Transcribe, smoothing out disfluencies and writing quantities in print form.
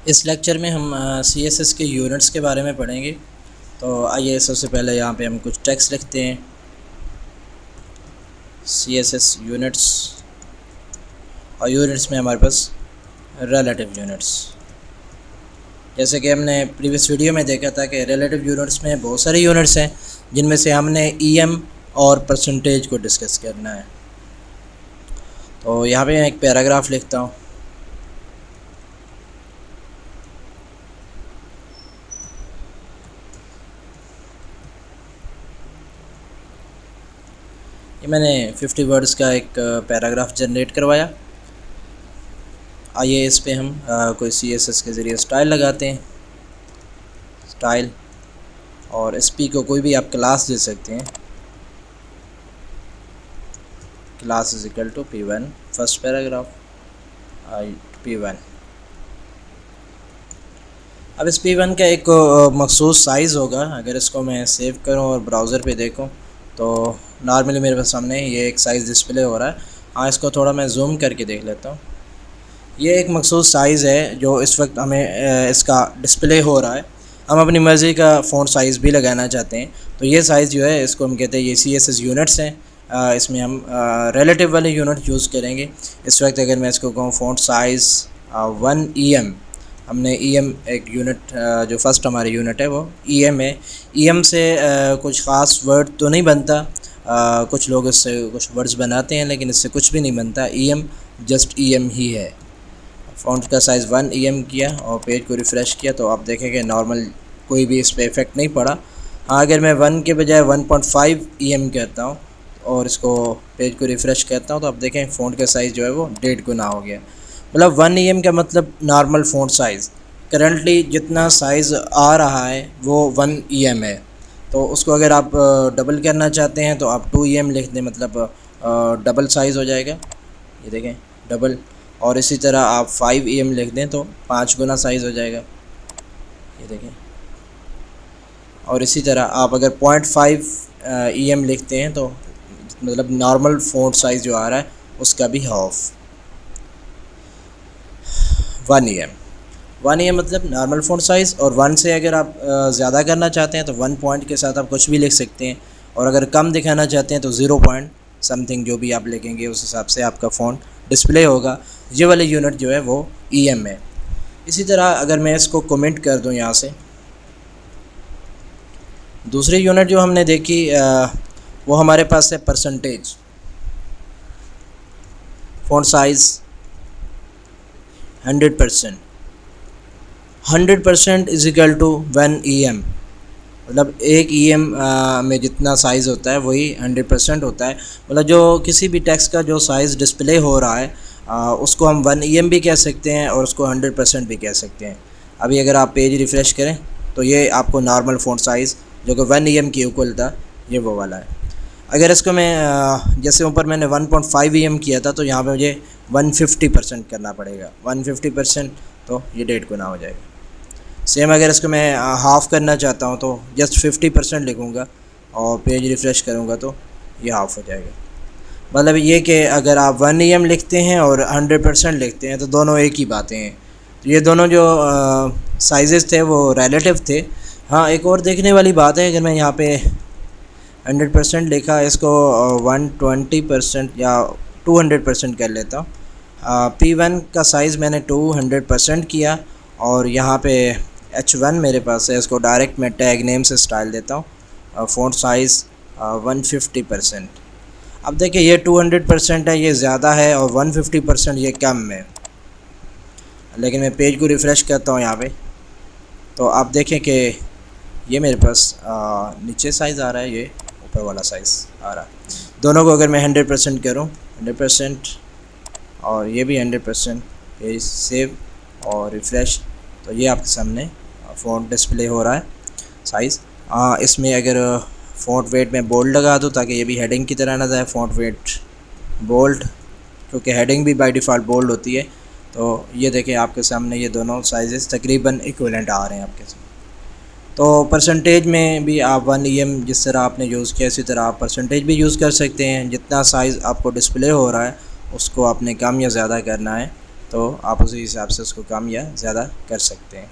इस लेक्चर में हम CSS के यूनिट्स के बारे में पढ़ेंगे। तो आइए सबसे पहले यहाँ पे हम कुछ टेक्स्ट लिखते हैं। CSS यूनिट्स, और यूनिट्स में हमारे पास रिलेटिव यूनिट्स। जैसे कि हमने प्रीवियस वीडियो में देखा था कि रिलेटिव यूनिट्स में बहुत सारे यूनिट्स हैं, जिनमें से हमने EM और परसेंटेज को डिस्कस करना है। तो यहाँ पे मैं एक पैराग्राफ लिखता हूँ। ये मैंने 50 वर्ड्स का एक पैराग्राफ जनरेट करवाया। आइए इस पे हम कोई CSS के ज़रिए स्टाइल लगाते हैं। स्टाइल और SP को कोई भी आप क्लास दे सकते हैं। Class is equal to P1 first paragraph P1। अब इस P1 का एक मखसूस साइज़ होगा। अगर इसको मैं सेव करूं और ब्राउज़र पे देखूं तो नॉर्मली मेरे पास सामने ये एक साइज़ डिस्प्ले हो रहा है। हाँ, इसको थोड़ा मैं जूम करके देख लेता हूँ। ये एक मखसूस साइज़ है जो इस वक्त हमें इसका डिस्प्ले हो रहा है। हम अपनी मर्ज़ी का फ़ॉन्ट साइज़ भी लगाना चाहते हैं, तो ये साइज़ जो है इसको हम कहते हैं ये CSS यूनिट्स हैं। इसमें हम रिलेटिव वाले यूनिट यूज़ करेंगे। इस वक्त अगर मैं इसको कहूँ फ़ॉन्ट साइज़ 1 EM, हमने EM एक यूनिट जो फर्स्ट हमारी यूनिट है वो EM है। EM से कुछ ख़ास वर्ड तो नहीं बनता। कुछ लोग इससे कुछ वर्ड्स बनाते हैं, लेकिन इससे कुछ भी नहीं बनता। EM जस्ट EM ही है। फ़ॉन्ट का साइज़ 1 EM किया और पेज को रिफ़्रेश किया तो आप देखेंगे नॉर्मल कोई भी इस पर इफ़ेक्ट नहीं पड़ा। हाँ, अगर मैं 1 के बजाय 1.5 EM करता हूँ और इसको पेज को रिफ़्रेश करता हूँ तो आप देखें फ़ॉन्ट का साइज़ जो है वो 1.5 गुना हो गया। मतलब 1 EM का मतलब नॉर्मल फ़ॉन्ट साइज़। करंटली जितना साइज़ आ रहा है वो 1 EM है। तो उसको अगर आप डबल करना चाहते हैं तो आप 2 EM लिख दें, मतलब डबल साइज़ हो जाएगा। ये देखें डबल। और इसी तरह आप 5 EM लिख दें तो 5 गुना साइज़ हो जाएगा। ये देखें। और इसी तरह आप अगर 0.5 EM लिखते हैं तो मतलब नॉर्मल फ़ॉन्ट साइज़ जो आ रहा है उसका भी हाफ 1 EM। 1 EM मतलब नॉर्मल फ़ॉन्ट साइज़। और 1 से अगर आप ज़्यादा करना चाहते हैं तो 1 पॉइंट के साथ आप कुछ भी लिख सकते हैं, और अगर कम दिखाना चाहते हैं तो 0 पॉइंट समथिंग जो भी आप लिखेंगे उस हिसाब से आपका फ़ॉन्ट डिस्प्ले होगा। ये वाले यूनिट जो है वो EM है। इसी तरह अगर मैं इसको कमेंट कर दूं यहाँ से, दूसरी यूनिट जो हमने देखी वो हमारे पास है percentage. Font size 100%। 100% is equal to 1 EM। मतलब 1 EM में जितना साइज़ होता है वही 100% होता है। मतलब जो किसी भी टेक्स्ट का जो साइज़ डिस्प्ले हो रहा है उसको हम 1 EM भी कह सकते हैं और उसको 100% भी कह सकते हैं। अभी अगर आप पेज रिफ़्रेश करें तो ये आपको नॉर्मल फ़ॉन्ट साइज़ जो कि 1 EM की इक्वल था ये वो वाला है। अगर इसको मैं जैसे ऊपर मैंने 1.5 EM किया था तो यहाँ पे मुझे 150% करना पड़ेगा। 150% तो ये 1.5 गुना हो जाएगा। सेम अगर इसको मैं हाफ़ करना चाहता हूँ तो जस्ट 50% लिखूँगा और पेज रिफ़्रेश करूँगा तो ये हाफ़ हो जाएगा। मतलब ये कि अगर आप 1 EM लिखते हैं और 100% लिखते हैं तो दोनों एक ही बातें हैं। तो ये दोनों जो साइज़ेस थे वो रिलेटिव थे। हाँ, एक और देखने वाली बात है, अगर मैं यहाँ पे 100% लिखा, इसको 120% या 200% कर लेता हूँ। P1 का साइज़ मैंने 200% किया और यहाँ पे H1 मेरे पास है, इसको डायरेक्ट मैं टैग नेम से स्टाइल देता हूँ। Font size 150%। अब देखिए ये 200% है, ये ज़्यादा है, और 150% ये कम है। लेकिन मैं पेज को रिफ़्रेश करता हूँ यहाँ पे तो आप देखें कि ये मेरे पास नीचे साइज़ आ रहा है, ये ऊपर वाला साइज़ आ रहा है। दोनों को अगर मैं 100% करूँ, 100% और ये भी 100%, पेज सेव और रिफ़्रेश, तो ये आपके सामने फ़ॉन्ट डिस्प्ले हो रहा है साइज़। इसमें अगर फ़ॉन्ट वेट में बोल्ड लगा दूँ ताकि ये भी हेडिंग की तरह ना जाए, फ़ॉन्ट वेट बोल्ड, क्योंकि हेडिंग भी बाय डिफ़ॉल्ट बोल्ड होती है। तो ये देखें आपके सामने ये दोनों साइज़ तकरीबन इक्विवेलेंट आ रहे हैं आपके सामने। तो परसेंटेज में भी आप 1 EM जिस तरह आपने यूज़ किया इसी तरह आप परसेंटेज भी यूज़ कर सकते हैं। जितना साइज़ आपको डिस्प्ले हो रहा है उसको आपने कम या ज़्यादा करना है। तो आप उसी हिसाब से उसको कम या ज़्यादा कर सकते हैं।